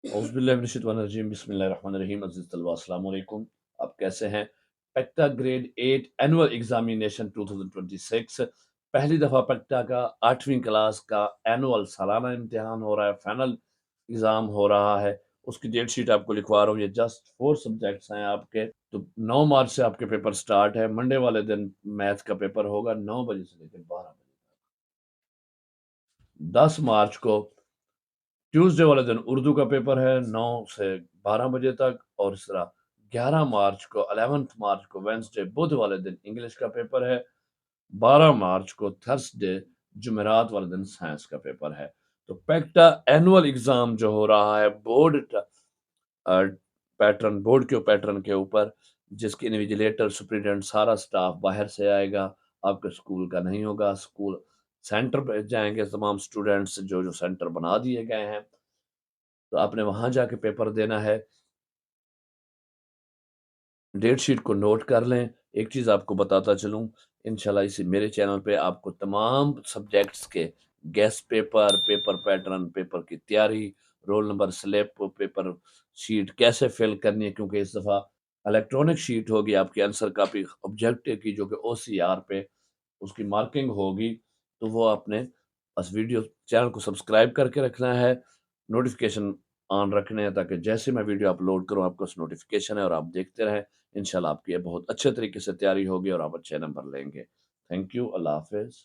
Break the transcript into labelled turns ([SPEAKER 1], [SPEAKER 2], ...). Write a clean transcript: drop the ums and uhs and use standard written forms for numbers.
[SPEAKER 1] औज़ुबिल्लाहिमिनश्शैतानिर्रजीम बिस्मिल्लाहिर्रहमानिर्रहीम अज़ीज़ तलबा अस्सलाम वालेकुम। आप कैसे हैं? पेक्टा ग्रेड 8 एनुअल एग्जामिनेशन 2026 पहली दफ़ा पेक्टा का 8वीं क्लास का एनुअल सालाना इम्तिहान हो रहा है, फाइनल एग्ज़ाम हो रहा है। उसकी डेट शीट आपको लिखवा रहा हूँ। ये जस्ट 4 सब्जेक्ट्स हैं आपके। तो 9 मार्च से आपके पेपर स्टार्ट है। मंडे वाले दिन मैथ का पेपर होगा 9 बजे से लेकर 12 बजे तक। 10 मार्च को ट्यूसडे वाले दिन उर्दू का पेपर है 9 से 12 बजे तक, और इस तरह 11 मार्च को 11 मार्च को वेंसडे बुध वाले दिन इंग्लिश का पेपर है। 12 मार्च को थर्सडे जुमेरात वाले दिन साइंस का पेपर है। तो पेक्टा एनुअल एग्जाम जो हो रहा है पैटर्न बोर्ड के पैटर्न के ऊपर, जिसके इन्विजिलेटर सुप्रिटेंडेंट सारा स्टाफ बाहर से आएगा, आपके स्कूल का नहीं होगा। स्कूल सेंटर पे जाएंगे तमाम स्टूडेंट्स, जो जो सेंटर बना दिए गए हैं, तो आपने वहां जाके पेपर देना है। डेट शीट को नोट कर लें। एक चीज़ आपको बताता चलूँ, इंशाल्लाह इसी मेरे चैनल पे आपको तमाम सब्जेक्ट्स के guest paper, paper pattern, paper की तैयारी, roll number slip, paper sheet कैसे फिल करनी है, क्योंकि इस दफ़ा इलेक्ट्रॉनिक शीट होगी आपकी आंसर कापी ऑब्जेक्टिव की, जो कि ओसीआर पे उसकी मार्किंग होगी। तो वो आपने बस वीडियो चैनल को सब्सक्राइब करके रखना है, नोटिफिकेशन ऑन रखने हैं, ताकि जैसे मैं वीडियो अपलोड करूँ आपको उस नोटिफिकेशन है और आप देखते रहें। इंशाल्लाह आपकी ये बहुत अच्छे तरीके से तैयारी होगी और आप अच्छे नंबर लेंगे। Thank you. अल्लाह हाफ़िज़।